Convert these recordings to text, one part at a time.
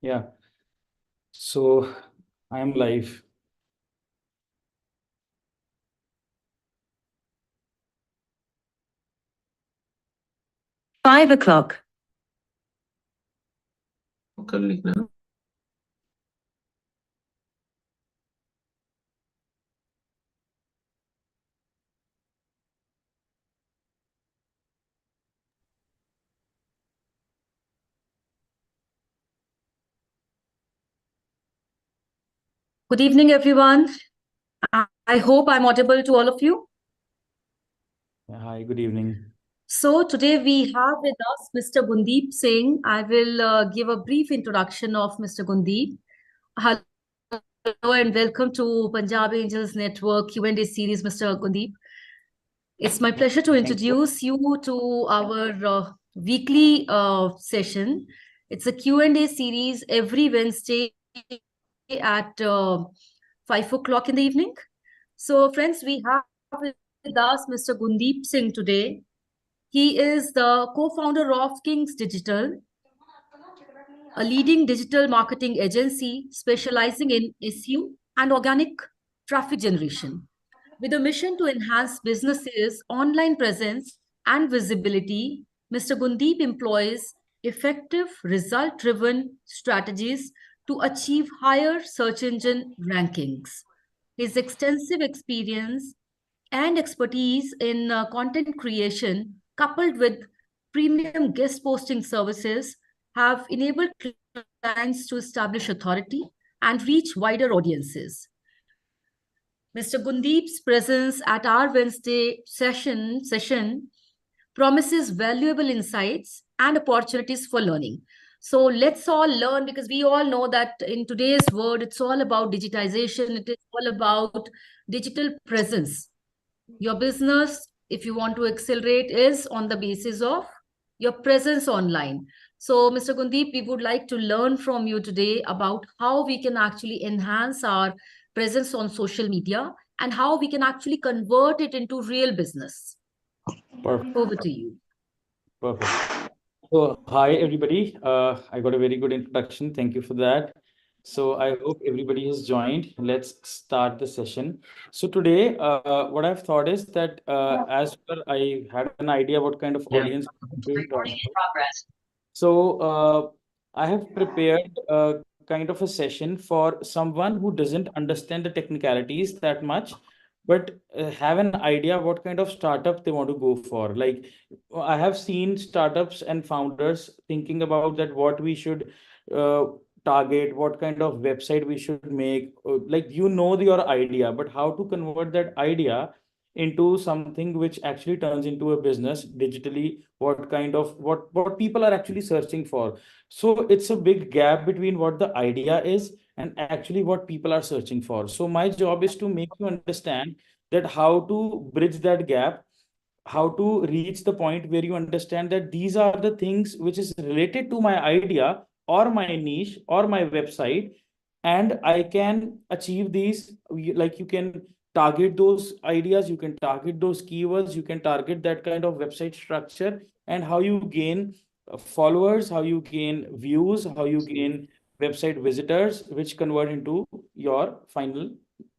Yeah, so I am live. 5 o'clock. कर लिखना। Good evening, everyone. I hope I'm audible to all of you. Hi, good evening. So, today we have with us Mr. Gundeep Singh. I will give a brief introduction of Mr. Gundeep. Hello and welcome to Punjab Angels Network Q&A series, Mr. Gundeep. It's my pleasure to Thank you. introduce you to our weekly session. It's a Q&A series every Wednesday at 5 o'clock in the evening. So, friends, we have with us Mr. Gundeep Singh today. He is the co-founder of Kings.Digital, a leading digital marketing agency specializing in SEO and organic traffic generation. With a mission to enhance businesses' online presence and visibility, Mr. Gundeep employs effective, result driven strategies to achieve higher search engine rankings. His extensive experience and expertise in content creation, coupled with premium guest posting services, have enabled clients to establish authority and reach wider audiences. Mr. Gundeep's presence at our Wednesday session promises valuable insights and opportunities for learning. So let's all learn, because we all know that in today's world, it's all about digitization. It is all about digital presence. Your business, if you want to accelerate, is on the basis of your presence online. So, Mr. Gundeep, we would like to learn from you today about how we can actually enhance our presence on social media and how we can actually convert it into real business. Perfect. Over to you. Perfect. So, hi, everybody. I got a very good introduction. Thank you for that. So, I hope everybody has joined. Let's start the session. So, today, what I've thought is that as per I had an idea what kind of audience we'll talk about. So, I have prepared kind of a session for someone who doesn't understand the technicalities that much, but have an idea what kind of startup they want to go for. Like, I have seen startups and founders thinking about that what we should uh, target, what kind of website we should make. Like, your idea, but how to convert that idea into something which actually turns into a business digitally, what kind of what people are actually searching for. So it's a big gap between what the idea is and actually what people are searching for. So my job is to make you understand that how to bridge that gap, how to reach the point where you understand that these are the things which is related to my idea or my niche or my website, and I can achieve these. Like, you can target those ideas, you can target those keywords, you can target that kind of website structure, and how you gain followers, how you gain views, how you gain website visitors, which convert into your final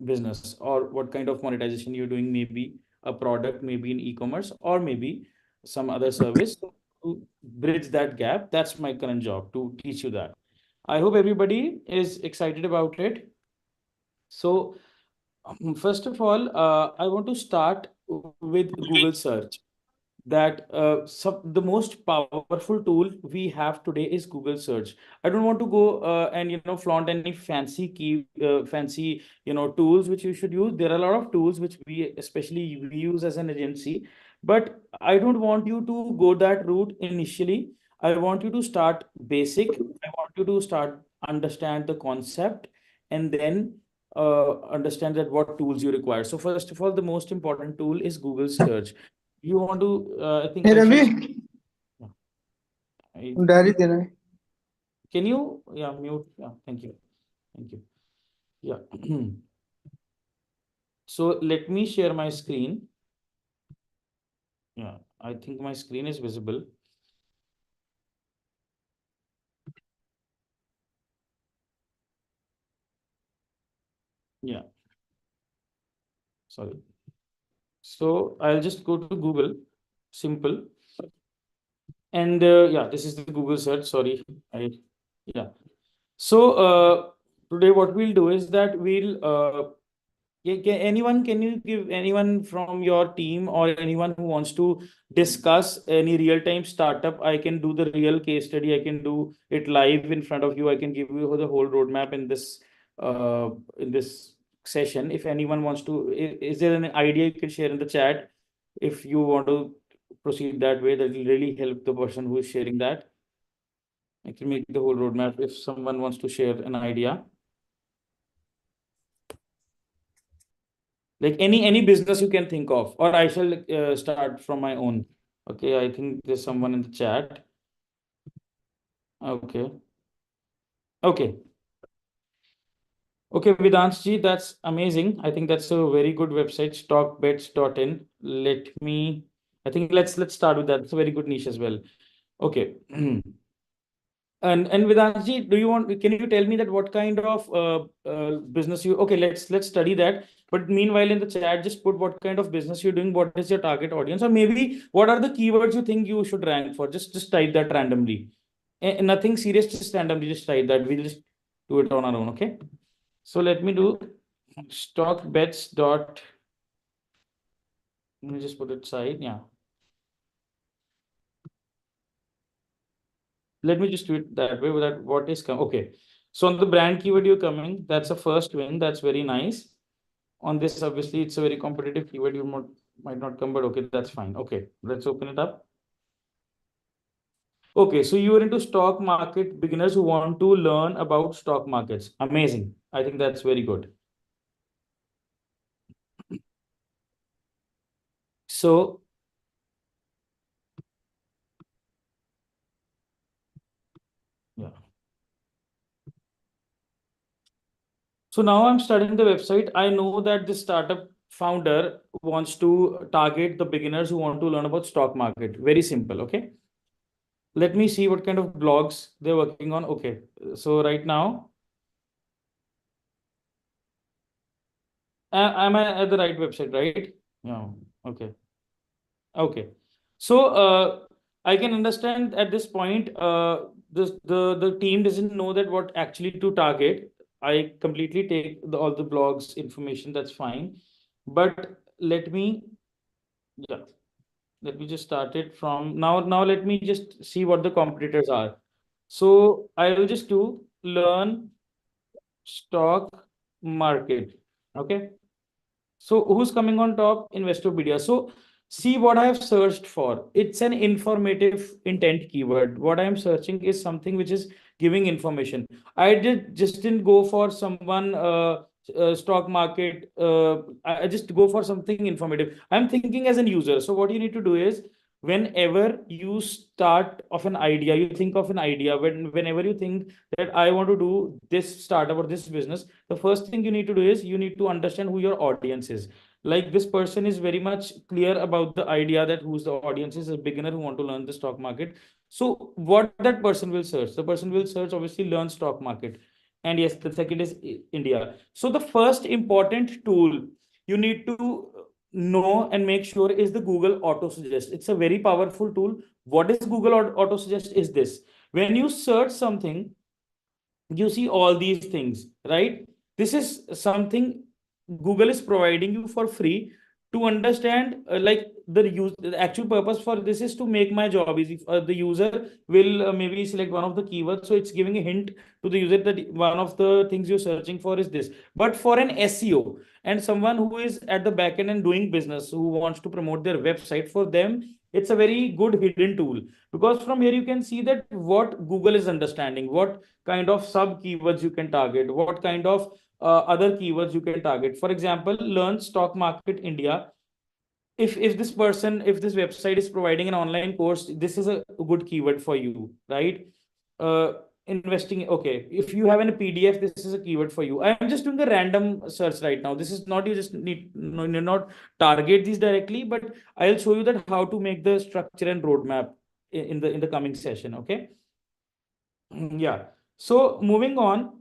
business, or what kind of monetization you're doing, maybe a product, maybe in e-commerce, or maybe some other service. So to bridge that gap, that's my current job, to teach you that. I hope everybody is excited about it. So, first of all, I want to start with Google search. That the most powerful tool we have today is Google search. I don't want to go and flaunt any fancy tools which you should use. There are a lot of tools which we use as an agency, but I don't want you to go that route initially. I want you to start basic. I want you to start understand the concept, and then understand that what tools you require. So first of all, the most important tool is Google search. You want to, I think Hey I Ravi, should, yeah, diary देना है. can you, yeah, mute, yeah, thank you, thank you, yeah. So let me share my screen. Yeah, I think my screen is visible. Yeah, sorry. So I'll just go to Google, simple. And yeah, this is the Google search. Sorry. Yeah. So today what we'll do is that can you give anyone from your team or anyone who wants to discuss any real-time startup? I can do the real case study. I can do it live in front of you. I can give you the whole roadmap in this session. If anyone wants to, is there an idea you can share in the chat? If you want to proceed that way, that will really help the person who is sharing that. I can make the whole roadmap if someone wants to share an idea. Like any business you can think of, or I shall start from my own. Okay, I think there's someone in the chat. Okay. Okay. Okay, Vedanshi, that's amazing. I think that's a very good website, stockbets.in. I think let's start with that. It's a very good niche as well. Okay. And Vedanshi, can you tell me that what kind of business you, okay, let's study that. But meanwhile, in the chat, just put what kind of business you're doing, what is your target audience, or maybe what are the keywords you think you should rank for. Just type that randomly. Nothing serious, just randomly, just type that. We'll just do it on our own, okay? So let me do stockbets dot. Let me just put it side, yeah. Let me just do it that way. That what is coming? Okay. So on the brand keyword you're coming, that's a first win. That's very nice. On this, obviously, it's a very competitive keyword. Might not come, but okay, that's fine. Okay, let's open it up. Okay, so you are into stock market beginners who want to learn about stock markets. Amazing. I think that's very good. So yeah. So now I'm studying the website. I know that the startup founder wants to target the beginners who want to learn about stock market. Very simple. Okay. Let me see what kind of blogs they're working on. Okay. So right now, am I at the right website, right? Yeah. Okay. Okay. So I can understand at this point, the team doesn't know that what actually to target. I completely take all the blogs information. That's fine. But yeah, let me just start it from now. Now let me just see what the competitors are. So I will just do learn stock market. Okay. So who's coming on top? Investopedia. So see what I have searched for. It's an informative intent keyword. What I am searching is something which is giving information. I didn't go for someone stock market. I just go for something informative. I'm thinking as an user. So what you need to do is whenever you start of an idea, you think of an idea. Whenever you think that I want to do this startup or this business, the first thing you need to do is you need to understand who your audience is. Like this person is very much clear about the idea that who's the audience is, a beginner who want to learn the stock market. So what that person will search? The person will search obviously learn stock market. And yes, the second is India. So the first important tool you need to know and make sure is the Google Auto Suggest. It's a very powerful tool. What is Google Auto Suggest is this. When you search something, you see all these things, right? This is something Google is providing you for free to understand, like the actual purpose for this is to make my job easy. The user will maybe select one of the keywords, so it's giving a hint to the user that one of the things you're searching for is this. But for an SEO and someone who is at the back end and doing business, who wants to promote their website, for them it's a very good hidden tool, because from here you can see that what Google is understanding, what kind of sub keywords you can target, what kind of other keywords you can target. For example, learn stock market India. If this person, if this website is providing an online course, this is a good keyword for you, right? uh, Investing, okay, if you have a PDF, this is a keyword for you. I'm just doing a random search right now. This is not, you just need no, you not target these directly, but I'll show you that how to make the structure and roadmap in the coming session. Okay. Yeah. So moving on,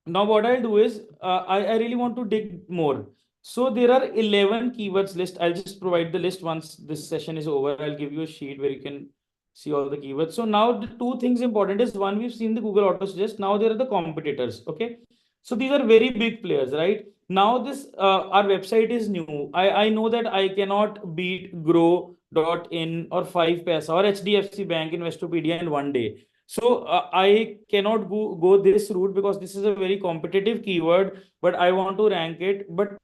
Now what I'll do is I really want to dig more. So there are 11 keywords list. I'll just provide the list once this session is over. I'll give you a sheet where you can see all the keywords. So now the two things important is one, we've seen the Google Auto Suggest. Now there are the competitors. Okay. So these are very big players, right? Now this our website is new. I know that I cannot beat Grow.in or 5paisa or HDFC Bank Investopedia in one day. So I cannot go this route because this is a very competitive keyword, but I want to rank it. But what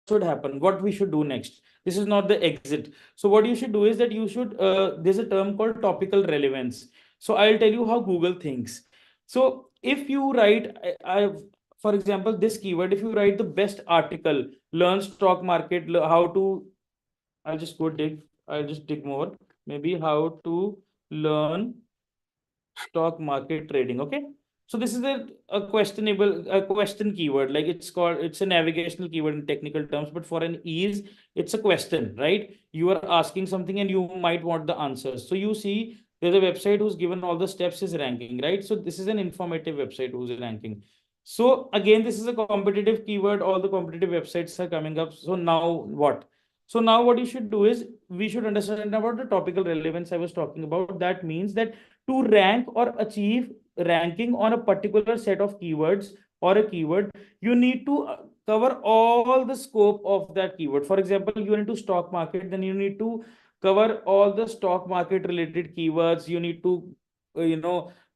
should happen? What we should do next? This is not the exit. So what you should do is that you should, there's a term called topical relevance. So I'll tell you how Google thinks. So if you write, for example, this keyword, if you write the best article, learn stock market, how to, I'll just go dig, I'll just dig more. Maybe how to learn stock market trading. Okay. So this is a questionable a question keyword. Like it's a navigational keyword in technical terms, but for an ease, it's a question, right? You are asking something and you might want the answers. So you see there's a website who's given all the steps is ranking, right? So this is an informative website who's ranking. So again, this is a competitive keyword. All the competitive websites are coming up. So now what? So now what you should do is we should understand about the topical relevance I was talking about. That means that to rank or achieve ranking on a particular set of keywords or a keyword, you need to cover all the scope of that keyword. For example, you're into stock market, then you need to cover all the stock market related keywords. You need to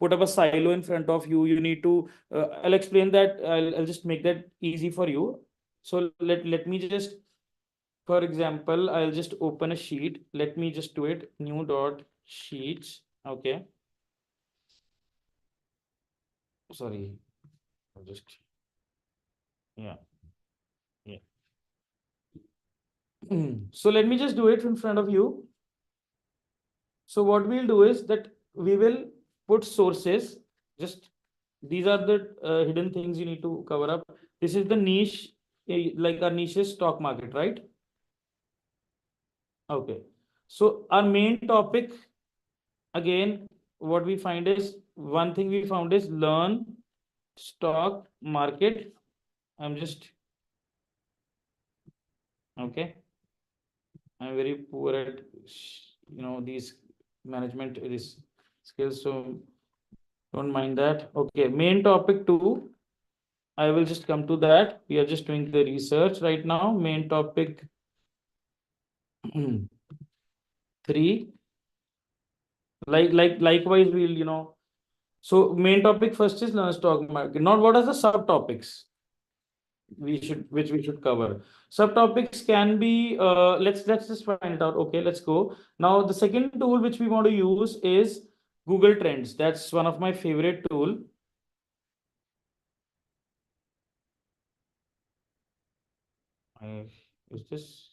put up a silo in front of you. You need to I'll explain that. I'll just make that easy for you. So let me just, for example, I'll just open a sheet. Let me just do it. New dot sheets. Okay. Sorry. I'll just, yeah. Yeah. So let me just do it in front of you. So what we'll do is that we will put sources. Just these are the hidden things you need to cover up. This is the niche, like our niche is stock market, right? Okay. So our main topic, again, what we find is one thing we found is learn stock market. I'm just, okay. I'm very poor at these management this skills, so don't mind that. Okay, main topic two. I will just come to that. We are just doing the research right now. Main topic three. Likewise, we'll So main topic first is learn stock market. Not what are the subtopics which we should cover. Subtopics can be let's just find it out. Okay, let's go. Now the second tool which we want to use is Google Trends. That's one of my favorite tool. Is this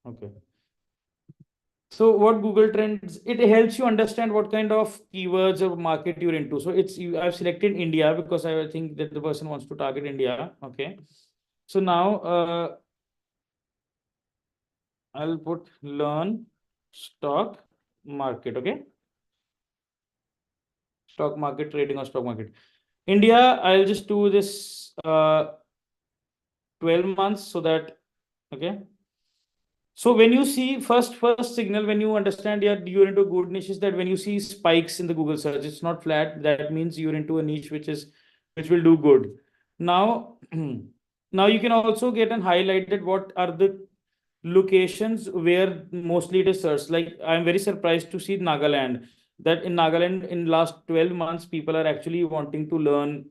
okay? So what Google Trends, it helps you understand what kind of keywords or market you're into. So I've selected India because I think that the person wants to target India. Okay. So now I'll put learn stock market. Okay. Stock market trading or stock market. India, I'll just do this 12 months so that, okay. So when you see first signal, when you understand you're into good niche, is that when you see spikes in the Google search, it's not flat. That means you're into a niche which will do good. Now, now you can also get and highlighted what are the locations where mostly it is searched. Like I'm very surprised to see Nagaland. That in Nagaland in last 12 months, people are actually wanting to learn,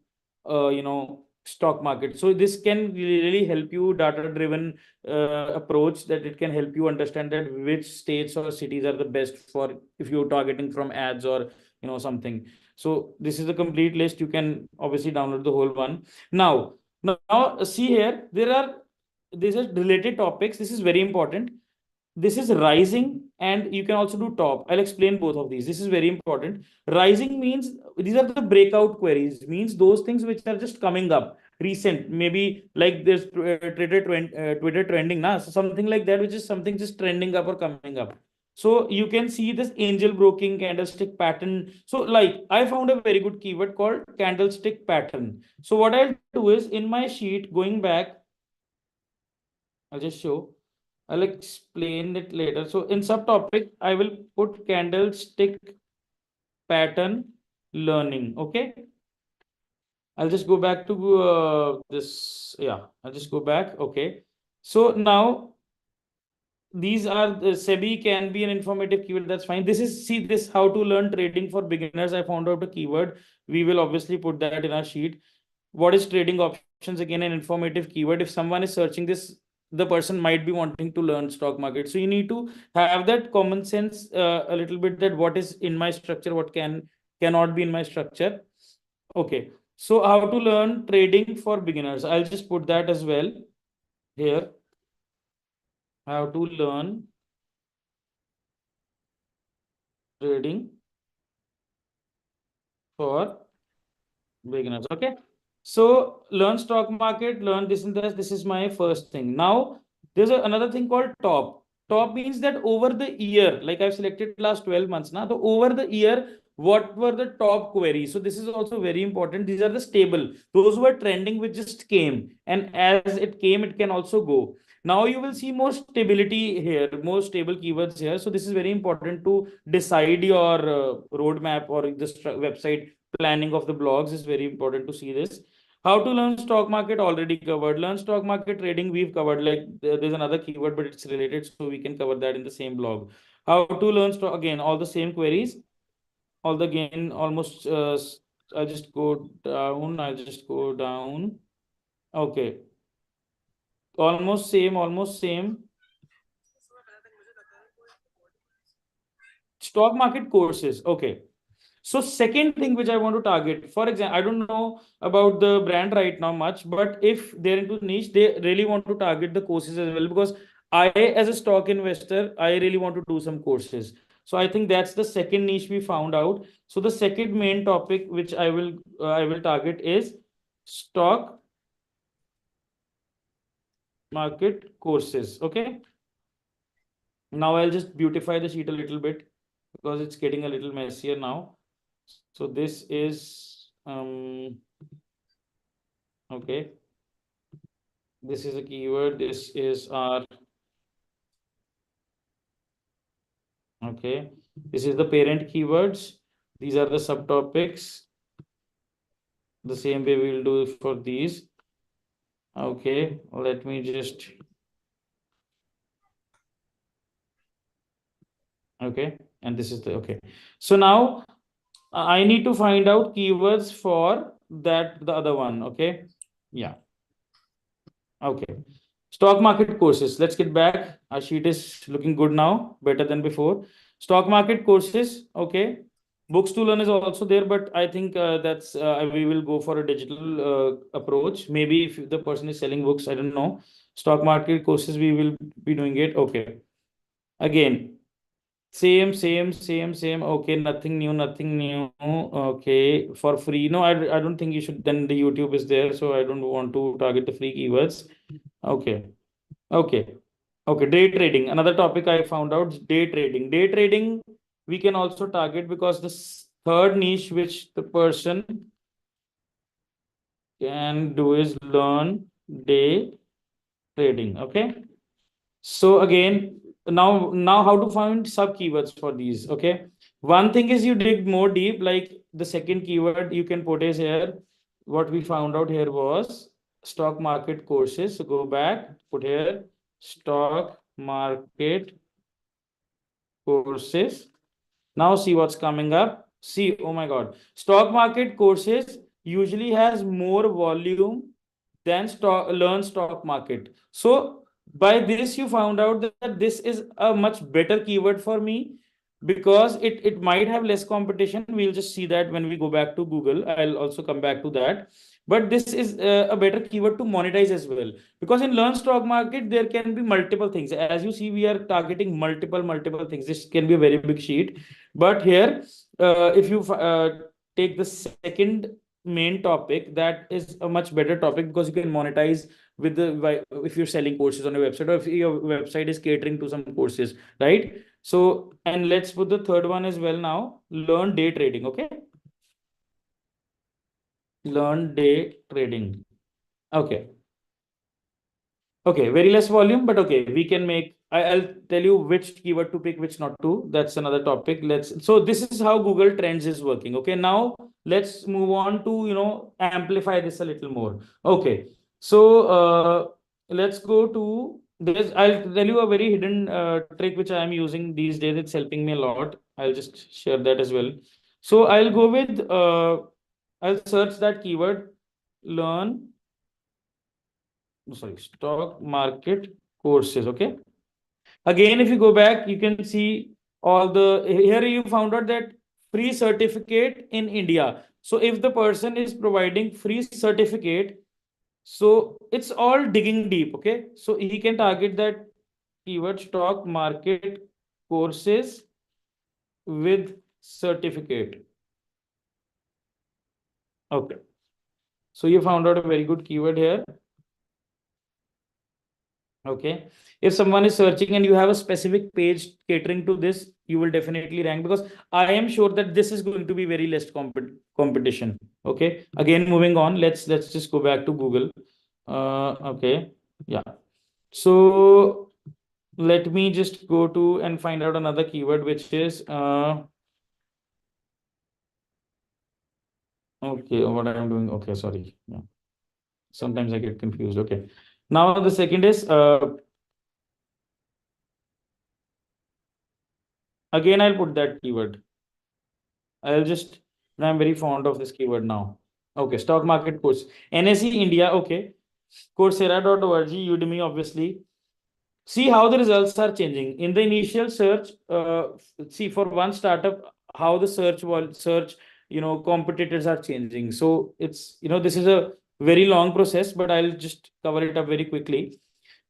stock market. So this can really help you data driven approach, that it can help you understand that which states or cities are the best for if you're targeting from ads or something. So this is the complete list. You can obviously download the whole one. Now see here, these are related topics. This is very important. This is rising, and you can also do top. I'll explain both of these. This is very important. Rising means these are the breakout queries, means those things which are just coming up recent, maybe like there's Twitter trending now, so something like that, which is something just trending up or coming up. So you can see this angel broking candlestick pattern. So like I found a very good keyword called candlestick pattern. So what I'll do is in my sheet, going back, I'll just show. I'll explain it later. So in subtopic, I will put candlestick pattern learning. Okay. I'll just go back to this. Yeah, I'll just go back. Okay. So now these are the SEBI can be an informative keyword. That's fine. This is, see this, how to learn trading for beginners. I found out a keyword. We will obviously put that in our sheet. What is trading options? Again, an informative keyword. If someone is searching this, the person might be wanting to learn stock market. So you need to have that common sense a little bit, that what is in my structure, what cannot be in my structure. Okay. So how to learn trading for beginners? I'll just put that as well here. How to learn trading for beginners. Okay. So learn stock market, learn this and this. This is my first thing. Now there's another thing called top. Top means that over the year, like I've selected last 12 months now, the over the year, what were the top queries? So this is also very important. These are the stable. Those who are trending, which just came. And as it came, it can also go. Now you will see more stability here, more stable keywords here. So this is very important to decide your roadmap or the website planning of the blogs. Is very important to see this. How to learn stock market already covered. Learn stock market trading we've covered. Like there's another keyword, but it's related, so we can cover that in the same blog. How to learn stock, again, all the same queries. All the again almost. I'll just go down. I'll just go down. Okay, almost same. Almost same. Stock market courses. Okay. So second thing which I want to target, for example, I don't know about the brand right now much, but if they're into niche, they really want to target the courses as well, because I, as a stock investor, I really want to do some courses. So I think that's the second niche we found out. So the second main topic which I will target is stock market courses. Okay. Now I'll just beautify the sheet a little bit because it's getting a little messier now. So this is okay. This is a keyword. This is our okay. This is the parent keywords. These are the subtopics. The same way we'll do for these. Okay, let me just okay, and this is the okay. So now I need to find out keywords for that the other one. Okay, yeah. Okay. Stock market courses. Let's get back. Our sheet is looking good now, better than before. Stock market courses. Okay. Books to learn is also there, but I think that's we will go for a digital approach. Maybe if the person is selling books, I don't know. Stock market courses, we will be doing it. Okay. Again, same. Okay, nothing new, nothing new. Okay, for free. No, I don't think you should. Then the YouTube is there, so I don't want to target the free keywords. Okay. Okay. Okay. Day trading. Another topic I found out is day trading. Day trading, we can also target because this third niche which the person can do is learn day trading. Okay. So again, now how to find sub keywords for these. Okay. One thing is you dig more deep, like the second keyword you can put is here. What we found out here was stock market courses. So go back, put here stock market courses. Now see what's coming up. See, oh my God, stock market courses usually has more volume than learn stock market. So by this you found out that this is a much better keyword for me because it might have less competition. We'll just see that when we go back to Google. I'll also come back to that. But this is a better keyword to monetize as well, because in learn stock market there can be multiple things. As you see, we are targeting multiple things. This can be a very big sheet, but here if you take the second main topic, that is a much better topic because you can monetize with if you're selling courses on your website, or if your website is catering to some courses, right? So, and let's put the third one as well now. Learn day trading. Okay. Learn day trading. Okay. Okay, very less volume, but okay, we can make. I'll tell you which keyword to pick, which not to. That's another topic. So this is how Google Trends is working. Okay, now let's move on to, amplify this a little more. Okay, so let's go to this. I'll tell you a very hidden trick which I am using these days. It's helping me a lot. I'll just share that as well. So I'll go with I'll search that keyword, learn stock market courses. Okay, again, if you go back, you can see all the here you found out that free certificate in India. So if the person is providing free certificate, so it's all digging deep. Okay, so he can target that keyword, stock market courses with certificate. Okay, so you found out a very good keyword here. Okay, if someone is searching and you have a specific page catering to this, you will definitely rank, because I am sure that this is going to be very less competition. Okay, again, moving on, let's just go back to Google. Okay, yeah. So let me just go to and find out another keyword, which is okay, what I'm doing. Okay, sorry. Yeah, sometimes I get confused. Okay, now the second is again, I'll put that keyword. I'm very fond of this keyword now. Okay, stock market course. NSE India, okay. Coursera.org, Udemy, obviously. See how the results are changing. In the initial search, see for one startup, how the search, competitors are changing. So it's, this is a very long process, but I'll just cover it up very quickly,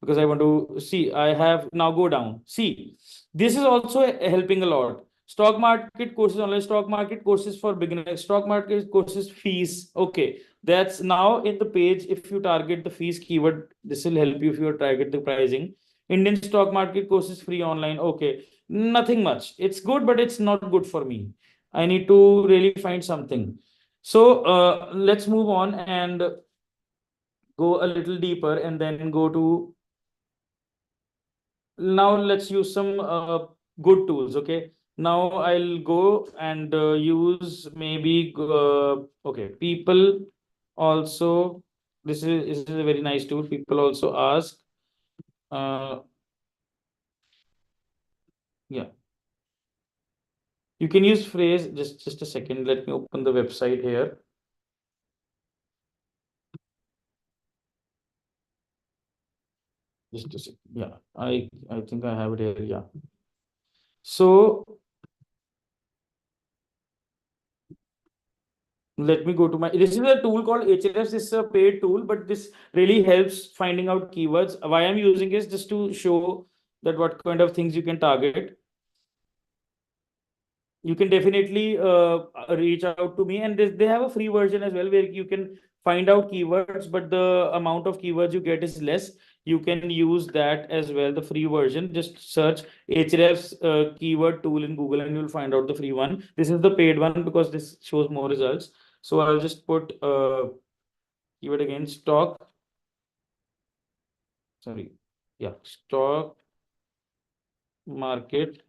because I want to see. I have now go down. See, this is also helping a lot. Stock market courses, online stock market courses for beginners, stock market courses fees. Okay, that's now in the page. If you target the fees keyword, this will help you if you target the pricing. Indian stock market courses free online. Okay, nothing much. It's good, but it's not good for me. I need to really find something. So let's move on and go a little deeper, and then go to, now let's use some good tools. Okay, now I'll go and use maybe okay, people also, this is a very nice tool. People also ask, uh, yeah, you can use phrase. Just a second, let me open the website here. Just a second. Yeah, I think I have it here. Yeah, so let me go to my, this is a tool called HLS. This is a paid tool, but this really helps finding out keywords. Why I'm using is just to show that what kind of things you can target. You can definitely reach out to me, and they have a free version as well, where you can find out keywords, but the amount of keywords you get is less. You can use that as well, the free version. Just search Hrefs keyword tool in Google, and you'll find out the free one. This is the paid one because this shows more results. So I'll just put keyword again, stock. Sorry. Yeah, stock market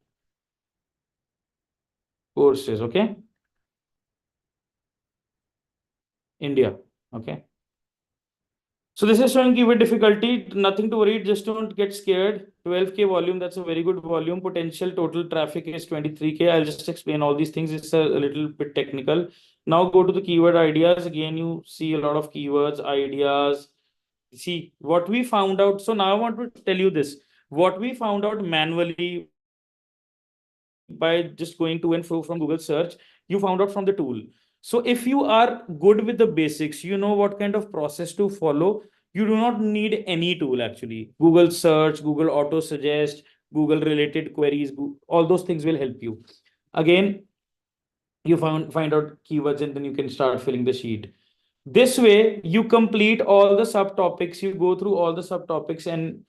courses. Okay. India. Okay. So this is showing keyword difficulty. Nothing to worry. Just don't get scared. 12K volume. That's a very good volume. Potential total traffic is 23K. I'll just explain all these things. It's a little bit technical. Now go to the keyword ideas. Again, you see a lot of keywords, ideas. See what we found out. So now I want to tell you this. What we found out manually by just going to and fro from Google search, you found out from the tool. So if you are good with the basics, you know what kind of process to follow, you do not need any tool actually. Google search, Google auto suggest, Google related queries, all those things will help you. Again, you find out keywords, and then you can start filling the sheet. This way, you complete all the subtopics, you go through all the subtopics and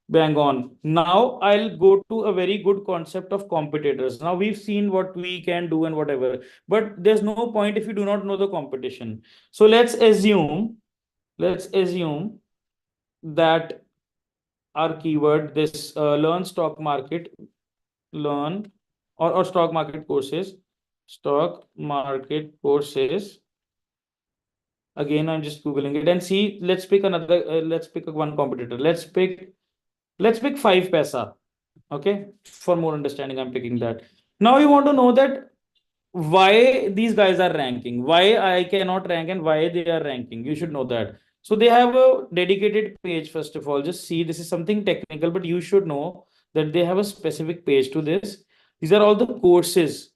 bang on. Now, I'll go to a very good concept of competitors. Now, we've seen what we can do and whatever, but there's no point if you do not know the competition. So let's assume that our keyword, this learn stock market, learn or stock market courses. Again, I'm just Googling it and see, let's pick one competitor. Let's pick 5 paisa. Okay. For more understanding, I'm picking that. Now you want to know that why these guys are ranking, why I cannot rank and why they are ranking. You should know that. So they have a dedicated page, first of all. Just see, this is something technical, but you should know that they have a specific page to this. These are all the courses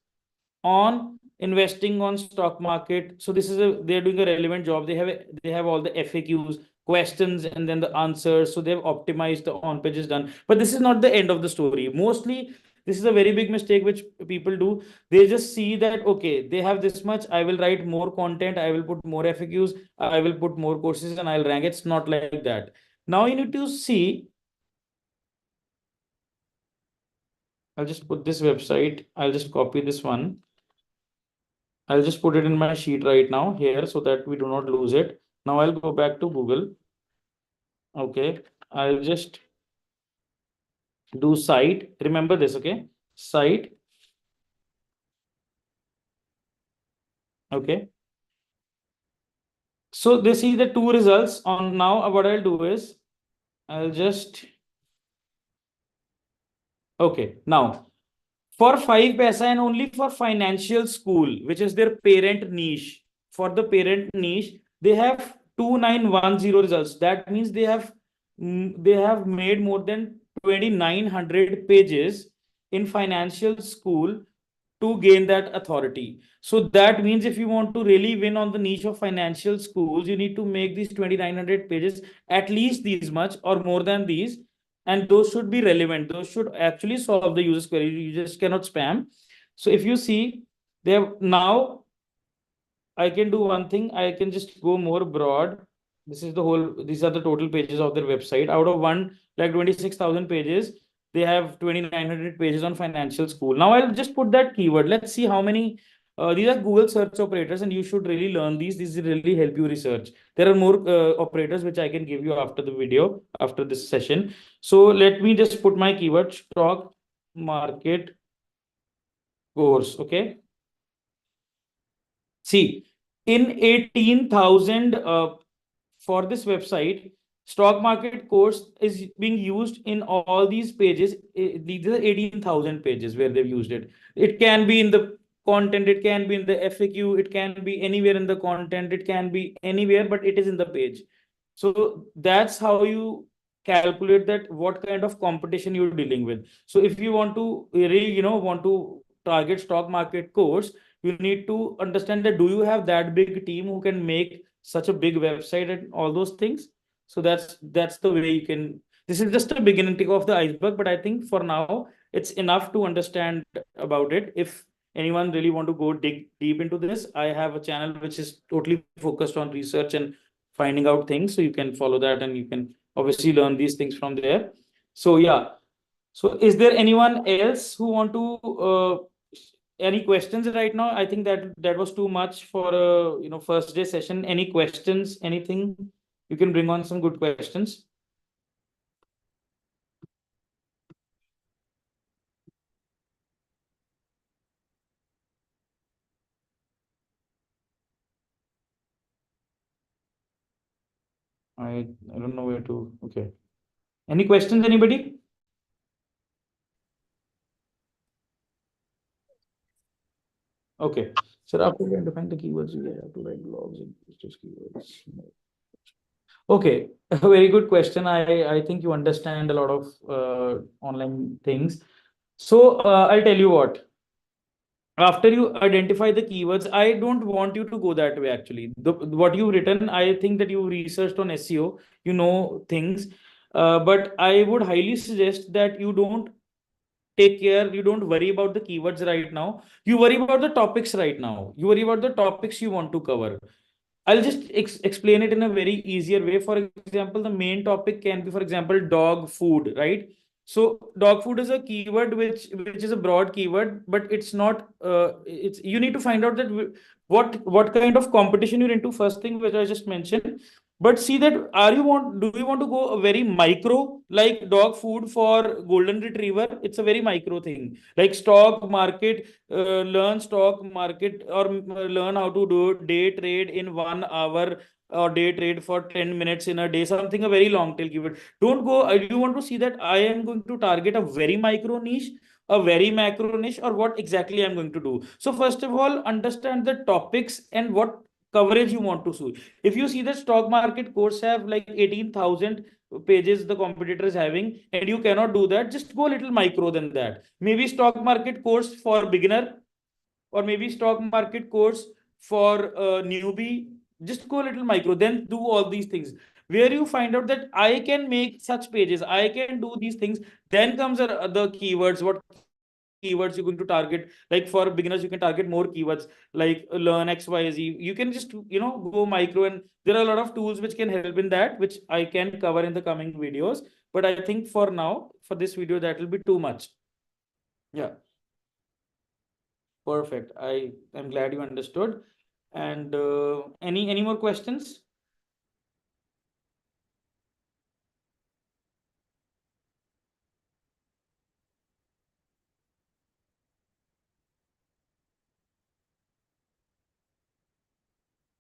on investing on stock market. So this is they're doing a relevant job. They have all the FAQs, questions, and then the answers. So they've optimized the on pages done. But this is not the end of the story. Mostly, this is a very big mistake which people do. They just see that, okay, they have this much, I will write more content, I will put more FAQs, I will put more courses, and I'll rank. It's not like that. Now you need to see. I'll just put this website. I'll just copy this one. I'll just put it in my sheet right now here so that we do not lose it. Now I'll go back to Google. Okay. I'll just do site. Remember this, okay? Site. Okay. So they see the two results on now. What I'll do is I'll just, okay. Now for 5 paisa and only for financial school, which is their parent niche. For the parent niche, they have 2910 results. That means they have made more than 2900 pages in financial school to gain that authority. So that means if you want to really win on the niche of financial schools, you need to make these 2900 pages at least these much or more than these, and those should be relevant. Those should actually solve the user's query. You just cannot spam. So if you see, they have now, I can do one thing. I can just go more broad. These are the total pages of their website. Out of one, like 26,000 pages, they have 2,900 pages on financial school. Now I'll just put that keyword. Let's see how many. These are Google search operators, and you should really learn these. These really help you research. There are more operators which I can give you after the video, after this session. So let me just put my keyword stock market course. Okay. See, in 18,000 for this website, stock market course is being used in all these pages. These are 18,000 pages where they've used it. It can be in the content, it can be in the FAQ, it can be anywhere in the content, it can be anywhere, but it is in the page. So that's how you calculate that what kind of competition you're dealing with. So if you want to really, want to target stock market course, you need to understand that do you have that big team who can make such a big website and all those things. So that's the way you can. This is just a beginning tip of the iceberg, but I think for now it's enough to understand about it. If anyone really want to go dig deep into this, I have a channel which is totally focused on research and finding out things, so you can follow that and you can obviously learn these things from there. So yeah, so is there anyone else who want to any questions right now? I think that was too much for a first day session. Any questions? Anything? You can bring on some good questions. I don't know where to. Okay. Any questions? Anybody? Okay. So after we define the keywords, we have to write blogs and just keywords. Okay, a very good question. I think you understand a lot of online things. So I'll tell you what. After you identify the keywords, I don't want you to go that way actually. What you've written, I think that you researched on SEO, you know things. But I would highly suggest that you don't take care, you don't worry about the keywords right now. You worry about the topics right now. You worry about the topics you want to cover. I'll just explain it in a very easier way. For example, the main topic can be, for example, dog food, right? So dog food is a keyword which is a broad keyword, but it's not. It's you need to find out that what kind of competition you're into. First thing which I just mentioned, but see that do you want to go a very micro like dog food for golden retriever? It's a very micro thing like stock market, learn stock market or learn how to do day trade in 1 hour or day trade for 10 minutes in a day, something a very long tail keyword. Don't go, you want to see that I am going to target a very micro niche, a very macro niche, or what exactly I'm going to do. So first of all, understand the topics and what coverage you want to see. If you see the stock market course have like 18,000 pages the competitor is having, and you cannot do that, just go a little micro than that. Maybe stock market course for beginner, or maybe stock market course for a newbie. Just go a little micro, then do all these things where you find out that I can make such pages, I can do these things. Then comes the keywords, what keywords you're going to target. Like for beginners, you can target more keywords like learn xyz. You can just go micro, and there are a lot of tools which can help in that, which I can cover in the coming videos. But I think for now, for this video, that will be too much. Yeah. Perfect. I'm glad you understood. And any more questions?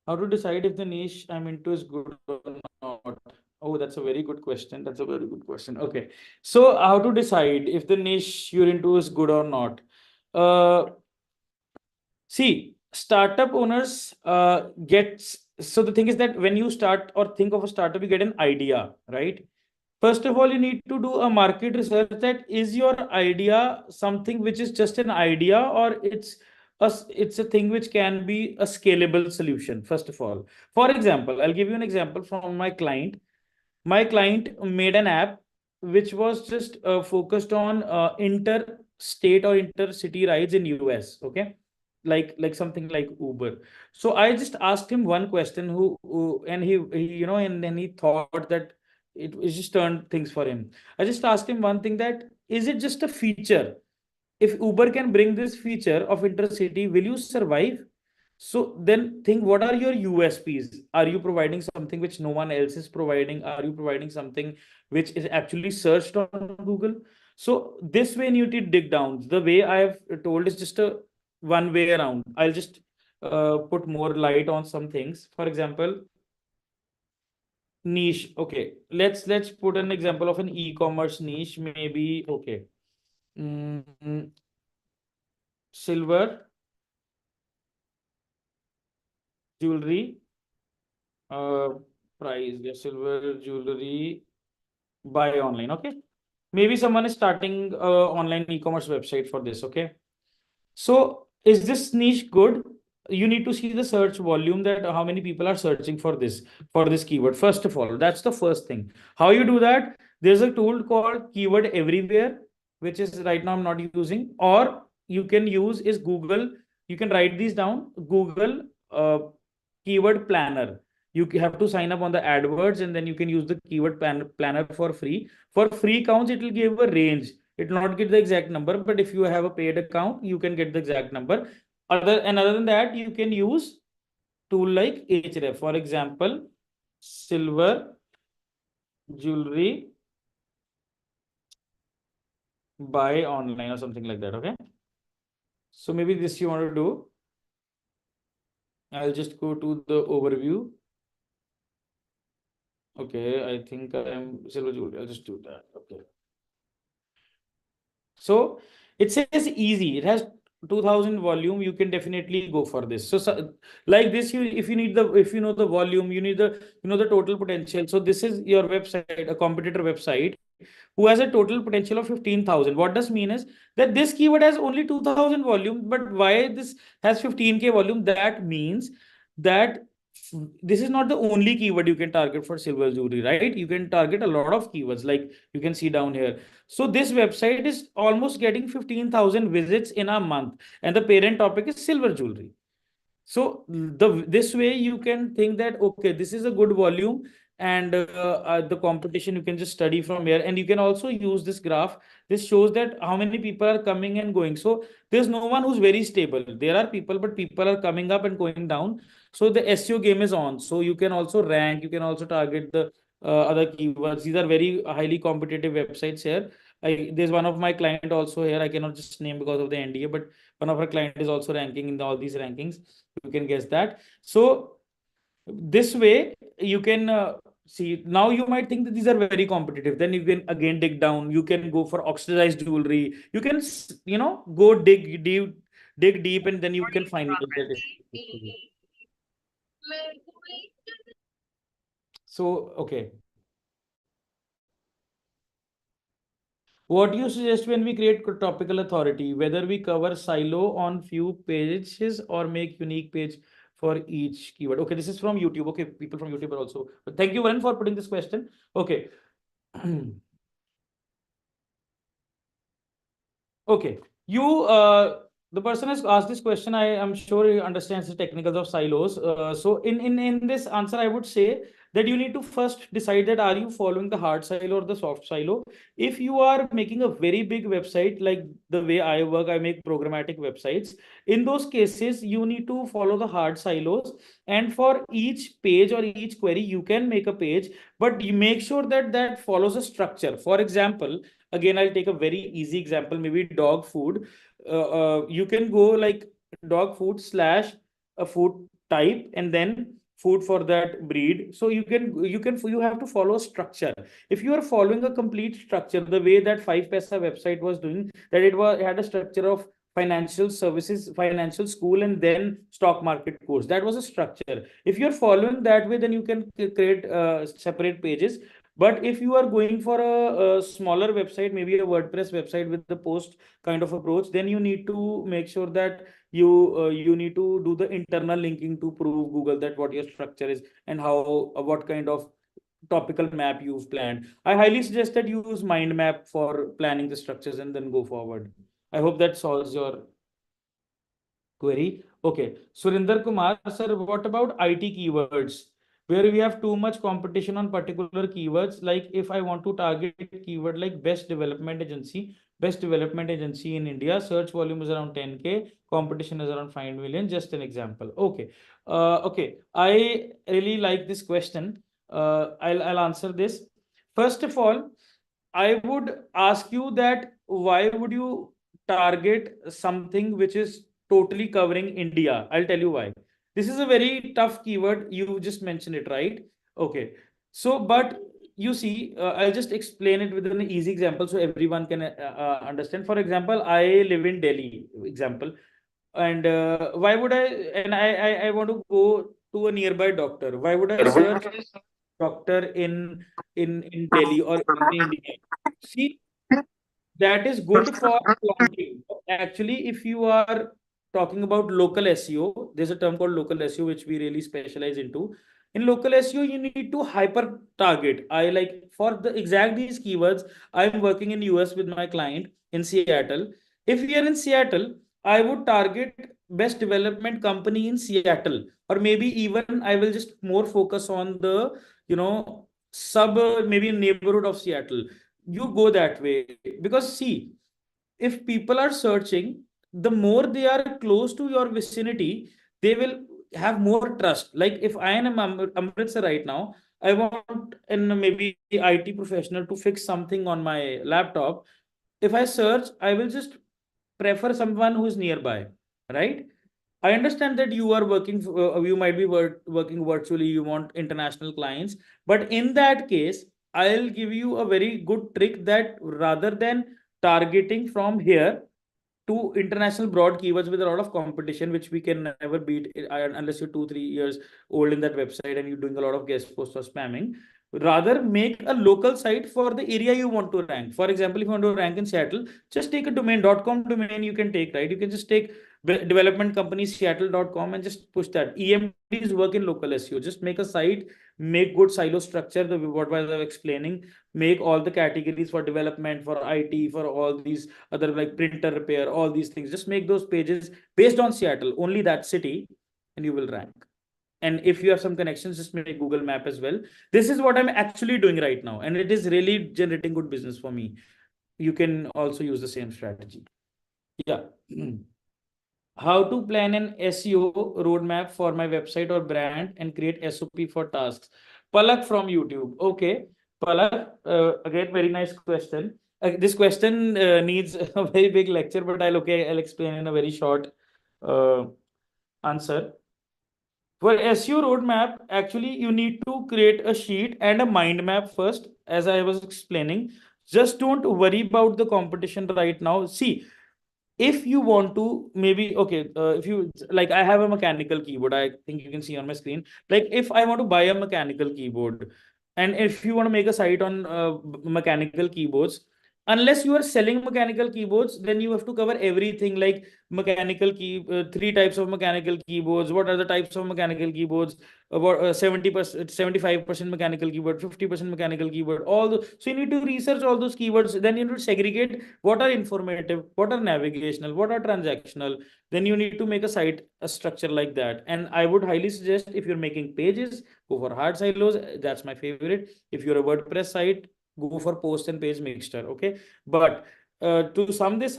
How to decide if the niche I'm into is good or not? Oh, that's a very good question. That's a very good question. Okay. So how to decide if the niche you're into is good or not? Uh, See, startup owners gets, so the thing is that when you start or think of a startup, you get an idea, right? First of all, you need to do a market research, that is your idea something which is just an idea, or it's a thing which can be a scalable solution. First of all, for example, I'll give you an example from my client. My client made an app which was just focused on interstate or intercity rides in US. Okay, like something like Uber. So I just asked him one question, and and then he thought that it just turned things for him. I just asked him one thing, that is it just a feature? If Uber can bring this feature of intercity, will you survive? So then think, what are your USPs? Are you providing something which no one else is providing? Are you providing something which is actually searched on Google? So this way you need to dig down. The way I have told is just a one way around. I'll just put more light on some things. For example, niche. Okay, let's put an example of an e-commerce niche. Maybe okay, silver jewelry, uh, price. Yeah, silver jewelry, buy online. Okay, maybe someone is starting online e-commerce website for this. Okay, so is this niche good? You need to see the search volume, that how many people are searching for this keyword. First of all, that's the first thing. How you do that? There's a tool called Keyword Everywhere, which is right now I'm not using, or you can use is Google. You can write these down. Google Keyword Planner. You have to sign up on the AdWords, and then you can use the planner for free. For free counts, it will give a range. It will not give the exact number, but if you have a paid account, you can get the exact number. Other than that, you can use tool like Href. For example, silver jewelry buy online or something like that. Okay. So maybe this you want to do. I'll just go to the overview. Okay, I think I am silver jewelry. I'll just do that. Okay. So it says easy. It has 2000 volume. You can definitely go for this. So like this, if you need if you know the volume, you need the total potential. So this is your website, a competitor website who has a total potential of 15,000. What does mean is that this keyword has only 2000 volume, but why this has 15K volume? That means that this is not the only keyword you can target for silver jewelry, right? You can target a lot of keywords, like you can see down here. So this website is almost getting 15,000 visits in a month, and the parent topic is silver jewelry. So this way you can think that, okay, this is a good volume, and the competition you can just study from here, and you can also use this graph. This shows that how many people are coming and going. So there's no one who's very stable. There are people, but people are coming up and going down. So the SEO game is on. So you can also rank, you can also target the other keywords. These are very highly competitive websites here. There's one of my client also here. I cannot just name because of the NDA, but one of our client is also ranking in all these rankings. You can guess that. So this way you can see. Now you might think that these are very competitive. Then you can again dig down. You can go for oxidized jewelry. You can go dig deep, and then you can find it. So okay. What do you suggest when we create topical authority? Whether we cover silo on few pages or make unique page for each keyword? Okay, this is from YouTube. Okay, people from YouTube are also. But thank you, Varun, for putting this question. Okay. Okay. The person has asked this question. I am sure he understands the technicals of silos. So in this answer, I would say that you need to first decide that are you following the hard silo or the soft silo. If you are making a very big website, like the way I work, I make programmatic websites. In those cases, you need to follow the hard silos. And for each page or each query, you can make a page, but you make sure that that follows a structure. For example, again, I'll take a very easy example, maybe dog food. You can go like dog food slash a food type, and then food for that breed. So you have to follow a structure. If you are following a complete structure, the way that 5paisa website was doing, that it had a structure of financial services, financial school, and then stock market course. That was a structure. If you're following that way, then you can create separate pages. But if you are going for a smaller website, maybe a WordPress website with the post kind of approach, then you need to make sure that you need to do the internal linking to prove Google that what your structure is and how what kind of topical map you've planned. I highly suggest that you use mind map for planning the structures and then go forward. I hope that solves your query. Okay. Surinder Kumar, sir, what about IT keywords? Where we have too much competition on particular keywords. Like if I want to target keyword like best development agency in India, search volume is around 10K, competition is around 5 million. Just an example. Okay. Okay. I really like this question. I'll answer this. First of all, I would ask you that why would you target something which is totally covering India? I'll tell you why. This is a very tough keyword. You just mentioned it, right? Okay. So, but you see, I'll just explain it with an easy example so everyone can understand. For example, I live in Delhi, example, and why would I? And I want to go to a nearby doctor. Why would I search doctor in Delhi or in India? See, that is good for planting. Actually, if you are talking about local SEO, there's a term called local SEO, which we really specialize into. In local SEO, you need to hyper target. I like for the exact these keywords. I'm working in US with my client in Seattle. If we are in Seattle, I would target best development company in Seattle, or maybe even I will just more focus on the sub maybe neighborhood of Seattle. You go that way, because see, if people are searching, the more they are close to your vicinity, they will have more trust. Like if I am Amritsar right now, I want in maybe IT professional to fix something on my laptop. If I search, I will just prefer someone who is nearby, right? I understand that you are working, you might be working virtually, you want international clients. But in that case, I'll give you a very good trick that rather than targeting from here to international broad keywords with a lot of competition, which we can never beat unless you're 2, 3 years old in that website and you're doing a lot of guest posts or spamming. Rather, make a local site for the area you want to rank. For example, if you want to rank in Seattle, just take a domain.com domain you can take, right? You can just take development company seattle.com and just push that. EMDs work in local SEO. Just make a site, make good silo structure, the what I was explaining, make all the categories for development, for IT, for all these other like printer repair, all these things. Just make those pages based on Seattle, only that city. and you will rank. And if you have some connections, just make Google Map as well. This is what I'm actually doing right now, and it is really generating good business for me. You can also use the same strategy. Yeah. How to plan an SEO roadmap for my website or brand and create SOP for tasks. Palak from YouTube. Okay. Palak, again, very nice question. This question needs a very big lecture, but I'll explain in a very short uh, answer. For SEO roadmap, actually, you need to create a sheet and a mind map first, as I was explaining. Just don't worry about the competition right now. See, if you want to, maybe, okay, if you like, I have a mechanical keyboard, I think you can see on my screen. Like, if I want to buy a mechanical keyboard, and if you want to make a site on mechanical keyboards, unless you are selling mechanical keyboards, then you have to cover everything, like three types of mechanical keyboards, what are the types of mechanical keyboards, about 70%, 75% mechanical keyboard, 50% mechanical keyboard, all the, so you need to research all those keywords. Then you need to segregate what are informative, what are navigational, what are transactional. Then you need to make a site, a structure like that. And I would highly suggest, if you're making pages, go for hard silos. That's my favorite. If you're a WordPress site, go for post and page mixture. Okay. But to sum this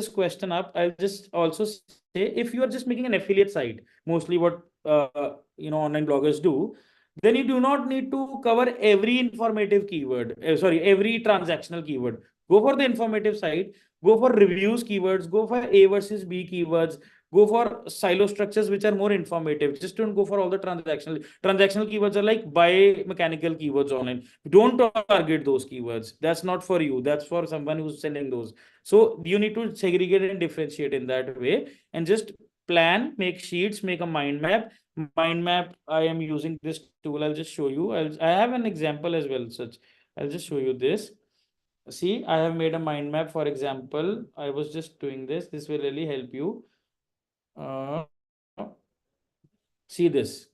question up, I'll just also say, if you are just making an affiliate site, mostly what online bloggers do, then you do not need to cover every informative keyword. Every transactional keyword. Go for the informative site. Go for reviews keywords. Go for A versus B keywords. Go for silo structures which are more informative. Just don't go for all the transactional keywords are like buy mechanical keywords online. Don't target those keywords. That's not for you. That's for someone who's selling those. So you need to segregate and differentiate in that way, and just plan, make sheets, make a mind map. Mind map, I am using this tool. I'll just show you. I have an example as well. Such, I'll just show you this. See, I have made a mind map. For example, I was just doing this. This will really help you. Uh, See this.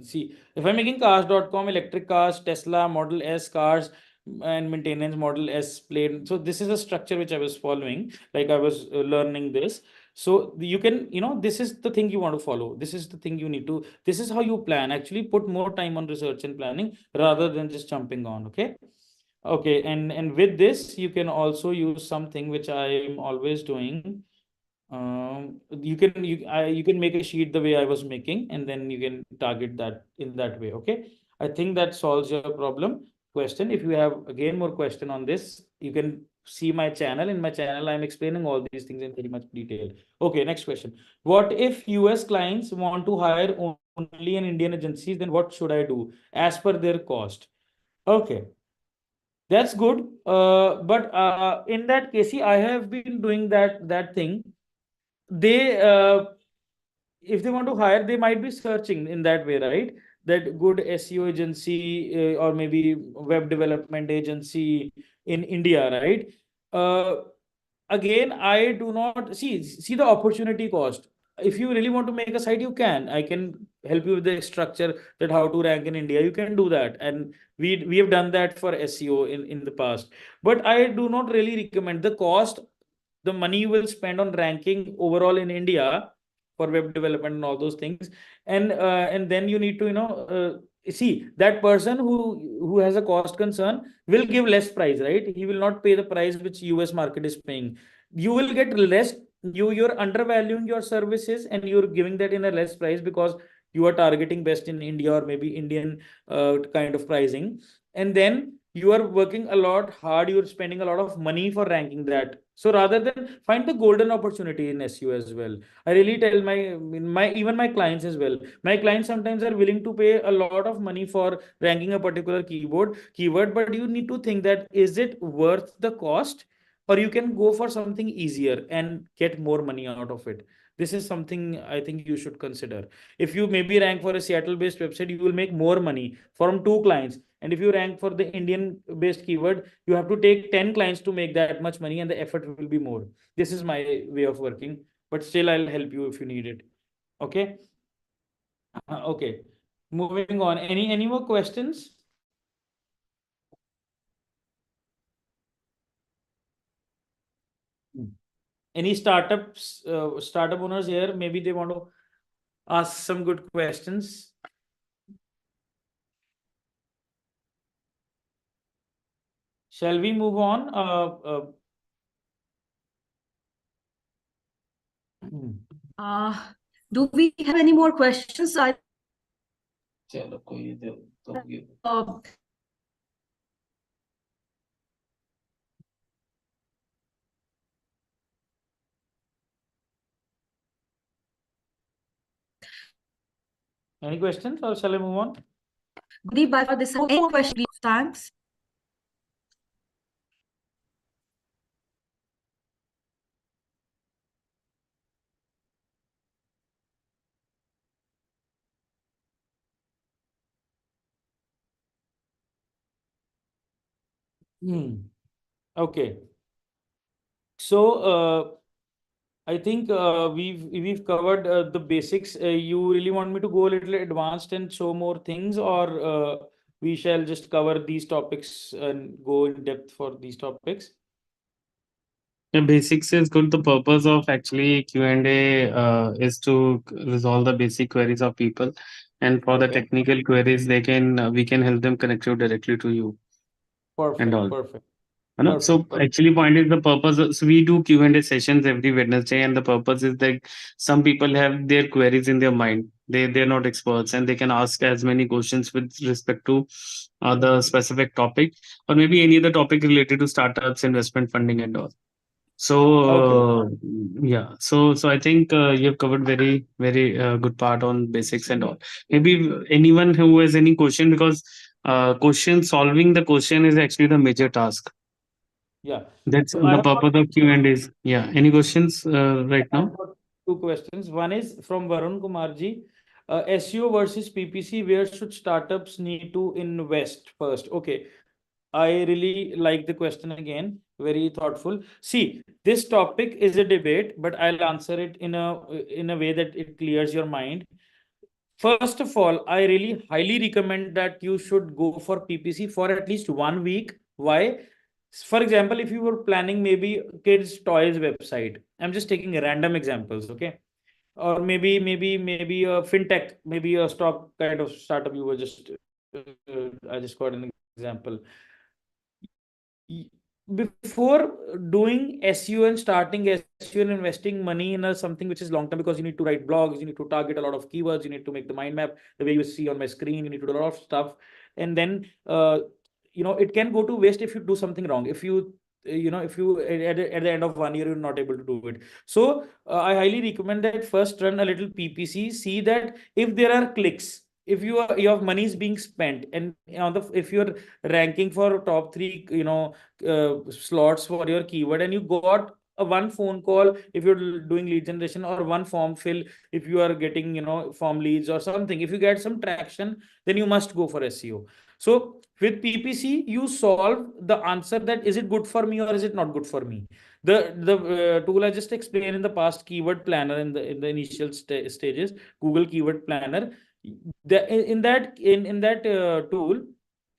See, if I'm making cars.com, electric cars, Tesla, Model S cars, and maintenance Model S plane. So this is a structure which I was following, like I was learning this. So you can, this is the thing you want to follow. This is the thing you need to, this is how you plan. Actually, put more time on research and planning rather than just jumping on. Okay. Okay. And with this, you can also use something which I am always doing. You can make a sheet the way I was making, and then you can target that in that way. Okay. I think that solves your question. If you have again more question on this, you can see my channel. In my channel, I'm explaining all these things in very much detail. Okay, next question. What if US clients want to hire only an Indian agencies? Then what should I do as per their cost? Okay. That's good. But in that case, see, I have been doing that thing. They if they want to hire, they might be searching in that way, right? That good SEO agency, or maybe web development agency in India, right? Uh, Again, I do not see the opportunity cost. If you really want to make a site, you can. I can help you with the structure, that how to rank in India. You can do that, and we have done that for SEO in the past. But I do not really recommend the cost, the money you will spend on ranking overall in India for web development and all those things. And then you need to, see that person who has a cost concern will give less price, right? He will not pay the price which US market is paying. You will get less. You're undervaluing your services, and you're giving that in a less price because you are targeting best in India, or maybe Indian kind of pricing. And then you are working a lot hard, you're spending a lot of money for ranking that. So rather than, find the golden opportunity in SEO as well. I really tell my even my clients as well. My clients sometimes are willing to pay a lot of money for ranking a particular keyword, but you need to think that, is it worth the cost, or you can go for something easier and get more money out of it. This is something I think you should consider. If you maybe rank for a Seattle based website, you will make more money from two clients. And if you rank for the Indian based keyword, you have to take 10 clients to make that much money, and the effort will be more. This is my way of working, but still I'll help you if you need it. Okay. Okay. Moving on. Any more questions? Any startup owners here? Maybe they want to ask some good questions. Shall we move on? Do we have any more questions? Any questions, or shall I move on? Gundeep, by far, this is any question. Thanks. Okay. So I think we've covered the basics. You really want me to go a little advanced and show more things, or we shall just cover these topics and go in depth for these topics? The basics is good. The purpose of actually Q&A is to resolve the basic queries of people, and for the Okay. technical queries, they can we can help them connect you directly to you and all. Perfect. You know? So Perfect. actually, point is the purpose. So we do Q&A sessions every Wednesday, and the purpose is that some people have their queries in their mind. They're not experts, and they can ask as many questions with respect to the specific topic, or maybe any other topic related to startups, investment funding, and all. So Okay. yeah, so I think you have covered very good part on basics and all. Maybe anyone who has any question, because question solving the question is actually the major task. Yeah. That's So I the have got, purpose of Q&A is. Yeah. Any questions right I have now? got two questions. One is from Varun Kumarji. SEO versus PPC, where should startups need to invest first? Okay. I really like the question again. Very thoughtful. See, this topic is a debate, but I'll answer it in a way that it clears your mind. First of all, I really highly recommend that you should go for PPC for at least 1 week. Why? For example, if you were planning maybe kids' toys website, I'm just taking random examples, okay? Or maybe a fintech, maybe a stock kind of startup. You were just, I just got an example. Before doing SEO and starting SEO and investing money in something which is long term, because you need to write blogs, you need to target a lot of keywords, you need to make the mind map the way you see on my screen, you need to do a lot of stuff, and then it can go to waste if you do something wrong. If you if you at the end of 1 year you're not able to do it. So I highly recommend that first run a little PPC, see that if there are clicks, if your money is being spent, and on the if you're ranking for top three slots for your keyword, and you got a one phone call if you're doing lead generation, or one form fill if you are getting form leads or something, if you get some traction, then you must go for SEO. So with PPC you solve the answer that is it good for me or is it not good for me. The tool I just explained in the past, keyword planner, in the initial stages, Google keyword planner, in that tool,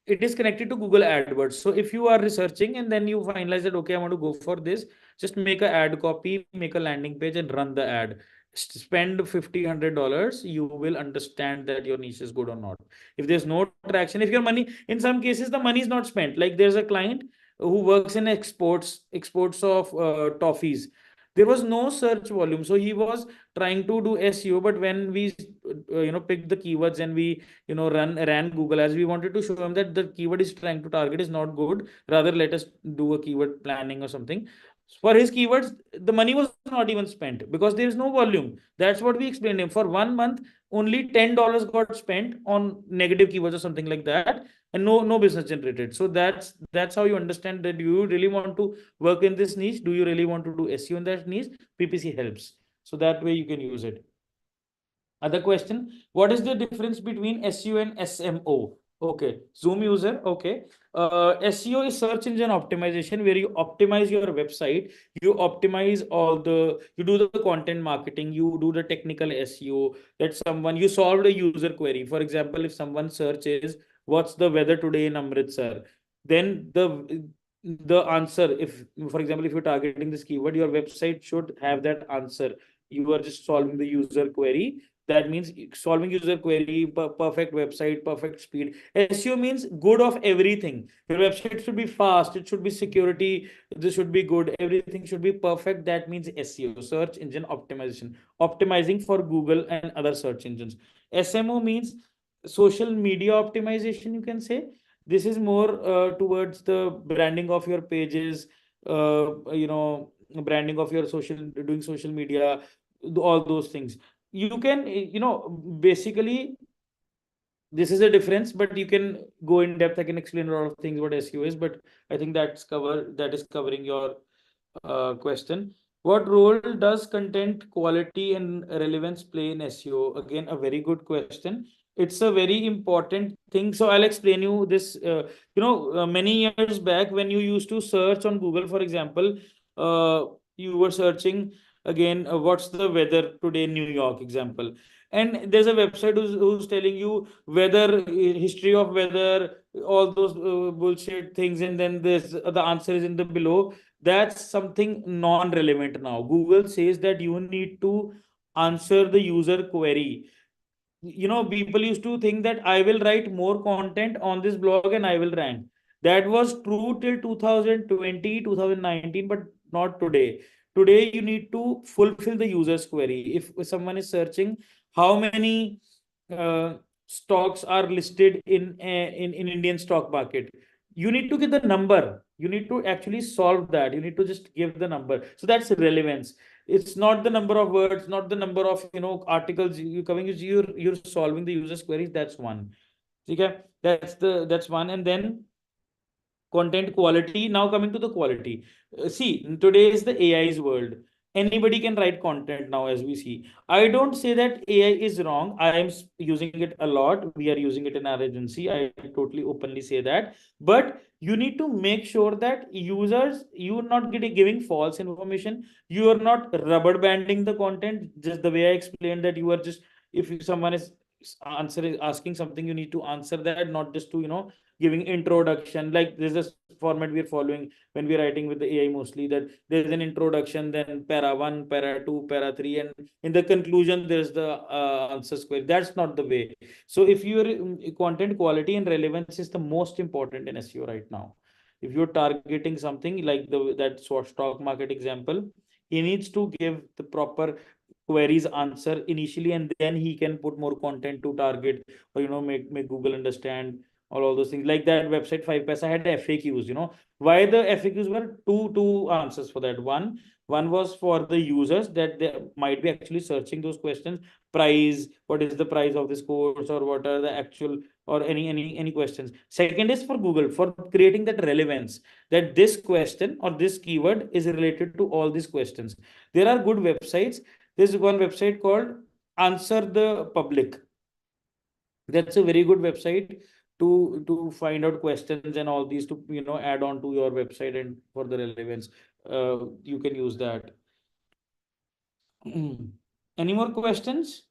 it is connected to Google AdWords. So if you are researching and then you finalize that, okay, I want to go for this, just make a ad copy, make a landing page and run the ad. Spend $50-$100, you will understand that your niche is good or not. If there's no traction, if your money, in some cases, the money is not spent. Like there's a client who works in exports of toffees. There was no search volume. So he was trying to do SEO, but when we, picked the keywords and we ran Google ads, we wanted to show him that the keyword is trying to target is not good. Rather, let us do a keyword planning or something. For his keywords, the money was not even spent because there is no volume. That's what we explained him. For 1 month, only $10 got spent on negative keywords or something like that, and no business generated. So that's how you understand that. Do you really want to work in this niche? Do you really want to do SEO in that niche? PPC helps. So that way you can use it. Other question, what is the difference between SEO and SMO? Okay, Zoom user. Okay. SEO is search engine optimization, where you optimize your website, you do the content marketing, you do the technical SEO, that you solved a user query. For example, if someone searches, what's the weather today in Amritsar? Then the answer, if, for example, if you're targeting this keyword, your website should have that answer. You are just solving the user query, That means solving user query, perfect website, perfect speed. SEO means good of everything. Your website should be fast, it should be security, this should be good, everything should be perfect. That means SEO, search engine optimization, optimizing for Google and other search engines. SMO means social media optimization, you can say. This is more towards the branding of your pages, branding of your social, doing social media, all those things. You can, basically, this is a difference, but you can go in depth. I can explain a lot of things what SEO is, but I think that is covering your question. What role does content quality and relevance play in SEO? Again, a very good question. It's a very important thing. So I'll explain you this. Many years back, when you used to search on Google, for example, you were searching again, what's the weather today in New York, example. And there's a website who's telling you weather, history of weather, all those bullshit things, and then this the answer is in the below. That's something non-relevant now. Google says that you need to answer the user query. People used to think that I will write more content on this blog and I will rank. That was true till 2020, 2019, but not today. Today you need to fulfill the user's query. If someone is searching how many uh, stocks are listed in Indian stock market, you need to get the number. You need to actually solve that. You need to just give the number. So that's relevance. It's not the number of words, not the number of articles you covering. You're solving the user's queries. That's one. Okay, that's one. And then content quality. Now coming to the quality. See, today is the AI's world. Anybody can write content now, as we see. I don't say that AI is wrong. I am using it a lot. We are using it in our agency. I totally openly say that. But you need to make sure that users, you are not giving false information. You are not rubber banding the content. Just the way I explained, that you are just, if someone is asking something, you need to answer that, not just to giving introduction. Like there's this format we are following when we're writing with the AI mostly, that there's an introduction, then para 1, para 2, para 3, and in the conclusion there's the answer square. That's not the way. So if your content quality and relevance is the most important in SEO right now. If you're targeting something like that stock market example, he needs to give the proper queries answer initially, and then he can put more content to target, or make Google understand all those things. Like that website 5paisa had FAQs. Why the FAQs were two answers for that. One was for the users, that they might be actually searching those questions. Price, what is the price of this course, or what are the actual, or any questions. Second is for Google, for creating that relevance, that this question or this keyword is related to all these questions. There are good websites. There's one website called Answer the Public. That's a very good website to find out questions and all these, to add on to your website, and for the relevance, you can use that. Any more questions?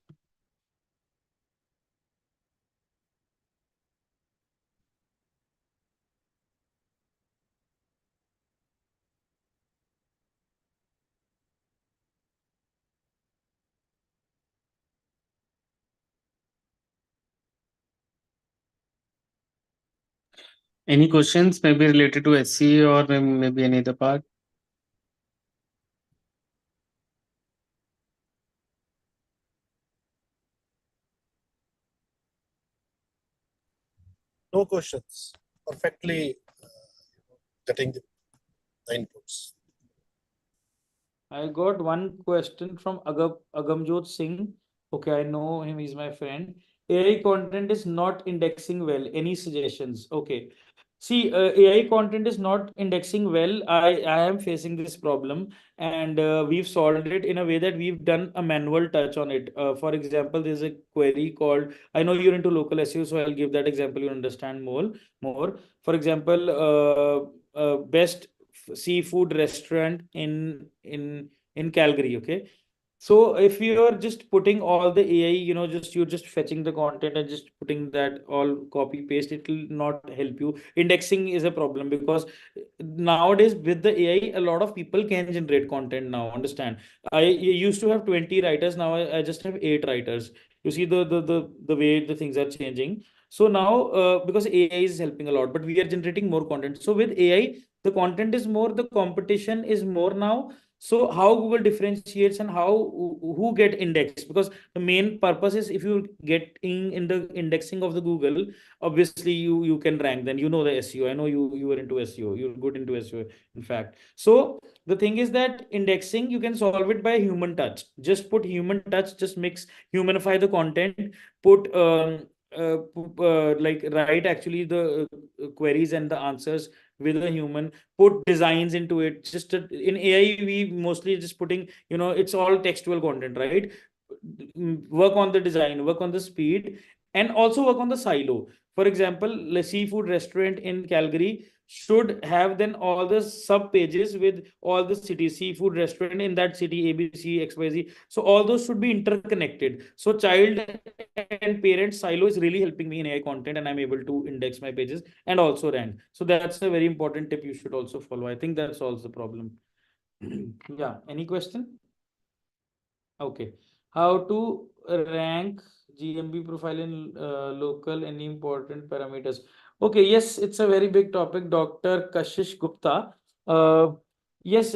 Any questions maybe related to SEO or maybe any other part? No questions. Perfectly getting the inputs. I got one question from Agamjot Singh. Okay, I know him, he's my friend. AI content is not indexing well. Any suggestions? Okay. See, AI content is not indexing well. I am facing this problem, and we've solved it in a way that we've done a manual touch on it. For example, there's a query called, I know you're into local SEO, so I'll give that example. You understand more. For example, best seafood restaurant in Calgary. Okay. So if you're just putting all the AI, you're just fetching the content and just putting that all copy paste, it will not help you. Indexing is a problem, because nowadays with the AI, a lot of people can generate content now. Understand? I used to have 20 writers. Now I just have 8 writers. You see the way the things are changing. So now, because AI is helping a lot, but we are generating more content. So with AI, the content is more, the competition is more now. So how Google differentiates and how who get indexed, because the main purpose is, if you get in the indexing of the Google, obviously you can rank. Then you know the SEO. I know you are into SEO. You're good into SEO, in fact. So the thing is that indexing, you can solve it by human touch. Just put human touch. Just humanify the content. Put like write actually the queries and the answers with a human. Put designs into it. Just in AI, we mostly just putting, it's all textual content, right? Work on the design, work on the speed, and also work on the silo. For example, the seafood restaurant in Calgary should have then all the sub pages with all the cities, seafood restaurant in that city, ABC, XYZ. So all those should be interconnected. So child and parent silo is really helping me in AI content, and I'm able to index my pages and also rank. So that's a very important tip you should also follow. I think that solves the problem. Yeah. Any question? Okay. How to rank GMB profile in local, any important parameters? Okay, yes, it's a very big topic, Dr. Kashish Gupta. Yes,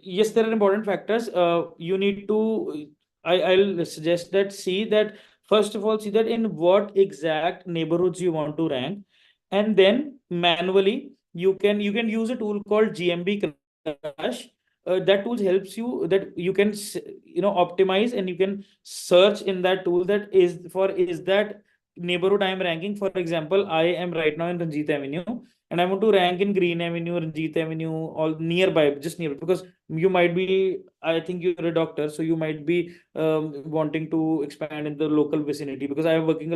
yes, there are important factors. You need to, I'll suggest that, see that, first of all, see that in what exact neighborhoods you want to rank. And then manually, you can use a tool called GMB Crash. That tool helps you, that you can optimize, and you can search in that tool, is that neighborhood I am ranking. For example, I am right now in Ranjit Avenue, and I want to rank in Green Avenue, Ranjit Avenue, all nearby, just nearby, because you might be, I think you're a doctor, so you might be wanting to expand in the local vicinity, because I'm working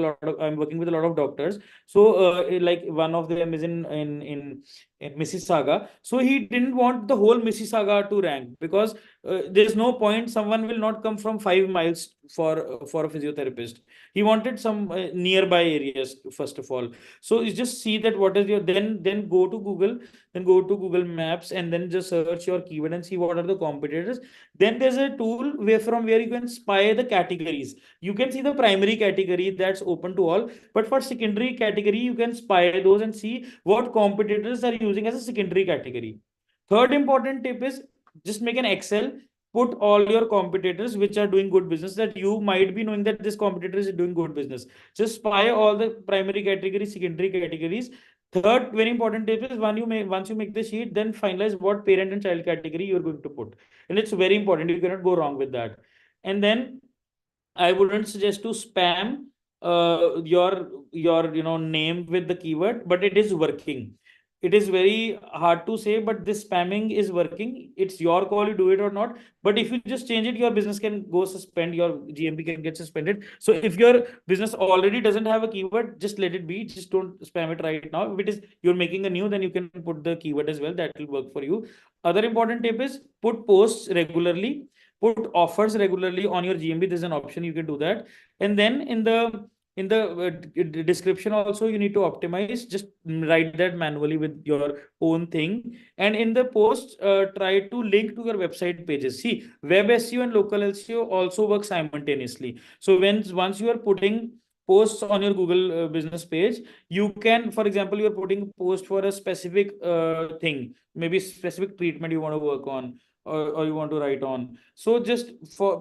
with a lot of doctors. So like one of them is in Mississauga. So he didn't want the whole Mississauga to rank, because there's no point. Someone will not come from 5 miles for a physiotherapist. He wanted some nearby areas first of all. So you just see that what is your, then go to Google, then go to Google Maps, and then just search your keyword and see what are the competitors. Then there's a tool where you can spy the categories. You can see the primary category that's open to all, but for secondary category, you can spy those and see what competitors are using as a secondary category. Third important tip is, just make an Excel, put all your competitors which are doing good business, that you might be knowing that this competitor is doing good business. Just spy all the primary categories, secondary categories. Third very important tip is, once you make the sheet, then finalize what parent and child category you're going to put. And it's very important. You cannot go wrong with that. And then I wouldn't suggest to spam your name with the keyword, but it is working. It is very hard to say, but this spamming is working. It's your call, you do it or not. But if you just change it, your business can go suspend, your GMP can get suspended. So if your business already doesn't have a keyword, just let it be. Just don't spam it right now. If it is you're making a new, then you can put the keyword as well. That will work for you. Other important tip is, put posts regularly, put offers regularly on your GMB. There's an option you can do that. And then in the description also, you need to optimize. Just write that manually with your own thing. And in the post, try to link to your website pages. See, web SEO and local SEO also work simultaneously. So once you are putting posts on your Google business page, you can, for example, you're putting post for a specific thing, maybe specific treatment you want to work on, or you want to write on. So just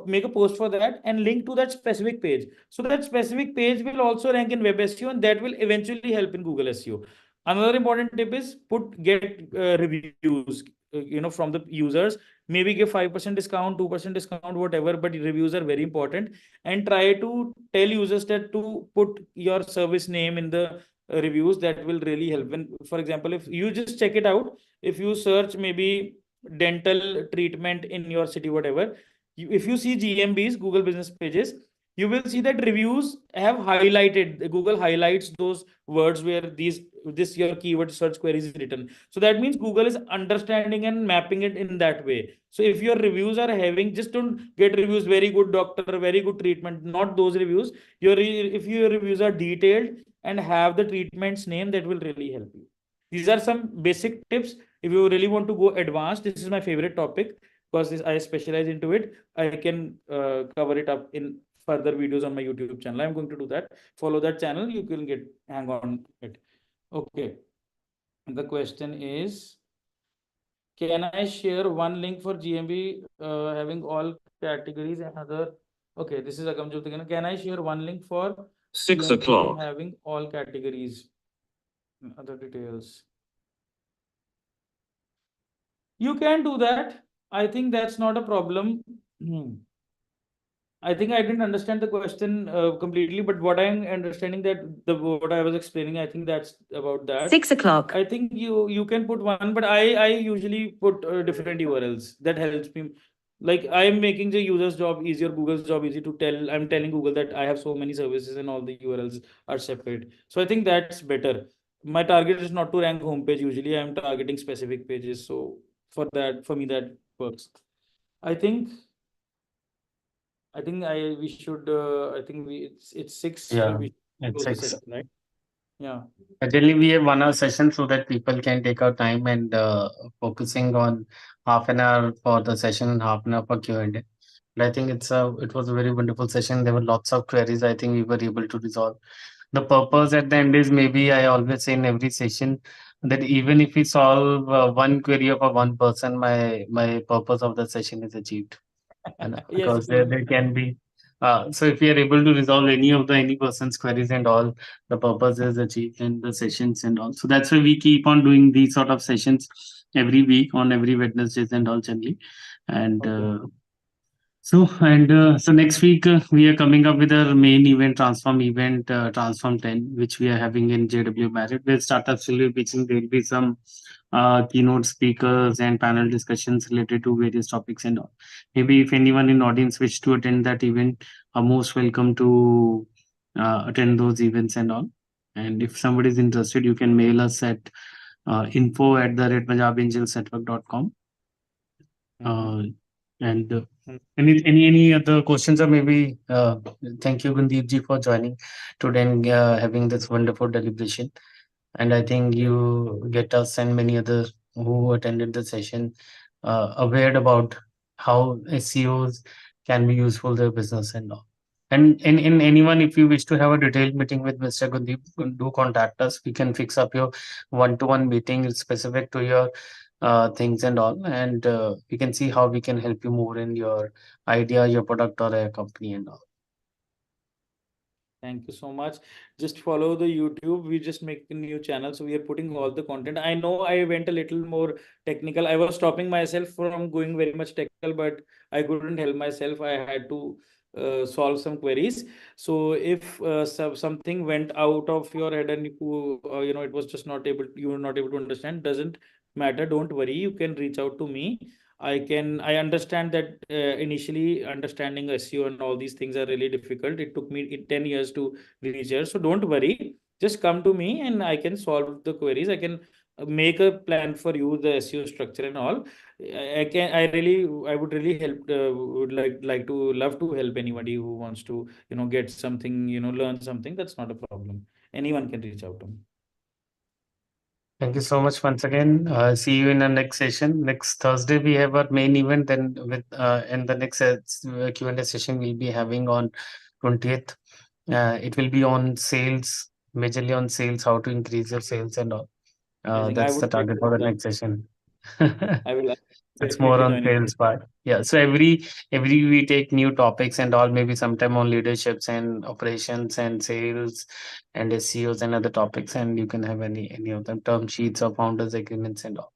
make a post for that and link to that specific page. So that specific page will also rank in web SEO, and that will eventually help in Google SEO. Another important tip is, get reviews, from the users. Maybe give 5% discount, 2% discount, whatever, but reviews are very important. And try to tell users that to put your service name in the reviews. That will really help. When, for example, if you just check it out, if you search maybe dental treatment in your city, whatever, if you see GMBs, Google business pages, you will see that reviews have highlighted, Google highlights those words where this your keyword search query is written. So that means Google is understanding and mapping it in that way. So if your reviews are having, just don't get reviews, very good doctor, very good treatment, not those reviews. If your reviews are detailed and have the treatment's name, that will really help you. These are some basic tips. If you really want to go advanced, this is my favorite topic, because I specialize into it. I can cover it up in further videos on my YouTube channel. I'm going to do that. Follow that channel. You can hang on it. Okay. The question is, can I share one link for GMB having all categories and other? Okay, this is Agamjot again. Can I share one link for 6 o'clock having all categories and other details? You can do that. I think that's not a problem. I think I didn't understand the question completely, but what I'm understanding that what I was explaining, I think that's about that. 6 o'clock. I think you can put one, but I usually put different URLs. That helps me. Like I am making the user's job easier, Google's job easy to tell. I'm telling Google that I have so many services and all the URLs are separate. So I think that's better. My target is not to rank homepage. Usually I'm targeting specific pages. So for me that works. I think we should I think it's 6. Yeah, We should it's close the 6. session, right? Yeah. Generally, we have 1 hour session so that people can take our time and focusing on half an hour for the session and half an hour for Q&A. But I think it was a very wonderful session. There were lots of queries. I think we were able to resolve. The purpose at the end is, maybe I always say in every session, that even if we solve one query of a one person, my purpose of the session is achieved. Yes, Because there can be so if we are able to resolve any person's queries and all, the purpose is achieved in the sessions and all. So that's why we keep on doing these sort of sessions every week on every Wednesdays and all generally. And Okay. so next week we are coming up with our main event, Transform 10, which we are having in JW Marriott. We'll start actually pitching. There will be some keynote speakers and panel discussions related to various topics and all. Maybe if anyone in audience wish to attend that event, are most welcome to attend those events and all. And if somebody is interested, you can mail us at info@punjabangelsnetwork.com. And any other questions, or maybe thank you, Gundeep ji, for joining today and having this wonderful deliberation. And I think you get us and many others who attended the session aware about how SEOs can be useful to their business and all. And in anyone, if you wish to have a detailed meeting with Mr. Gundeep, do contact us. We can fix up your one-to-one meeting specific to your things and all, and we can see how we can help you more in your idea, your product, or a company and all. Thank you so much. Just follow the YouTube. We just make a new channel. So we are putting all the content. I know I went a little more technical. I was stopping myself from going very much technical, but I couldn't help myself. I had to solve some queries. So if something went out of your head and it was just not able, you were not able to understand, doesn't matter. Don't worry. You can reach out to me. I understand that initially understanding SEO and all these things are really difficult. It took me 10 years to reach here. So don't worry. Just come to me and I can solve the queries. I can make a plan for you, the SEO structure and all. I would really help, would love to help anybody who wants to, get something, learn something. That's not a problem. Anyone can reach out to me. Thank you so much once again. See you in the next session. Next Thursday, we have our main event. Then with and the next Q&A session we'll be having on 20th. It will be on sales, majorly on sales, how to increase your sales and all. Amazing. I That's the would target for the next session. I will It's more definitely on join you. sales part. Yeah. So every we take new topics and all, maybe sometime on leaderships and operations and sales and SEOs and other topics, and you can have any of them, term sheets or founders agreements and all.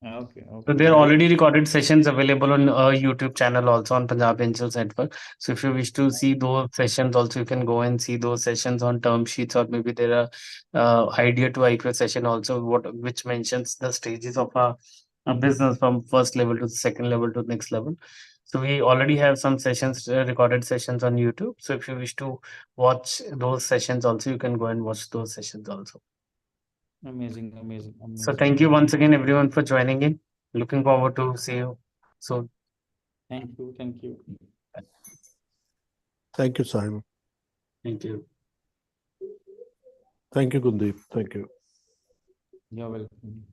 Okay. So Okay. there are Great. already recorded sessions available on our YouTube channel, also on Punjab Angels Network. So if you wish to see those sessions, also you can go and see those sessions on term sheets, or maybe there are idea to IQ session also, which mentions the stages of a business from first level to the second level to next level. So we already have some sessions, recorded sessions on YouTube. So if you wish to watch those sessions also, you can go and watch those sessions also. Amazing, amazing, So amazing. thank you once again, everyone, for joining in. Looking forward to see you soon. Thank you. Thank you. Thank you, Simon. Thank you. Thank you, Gundeep. Thank you. You're welcome.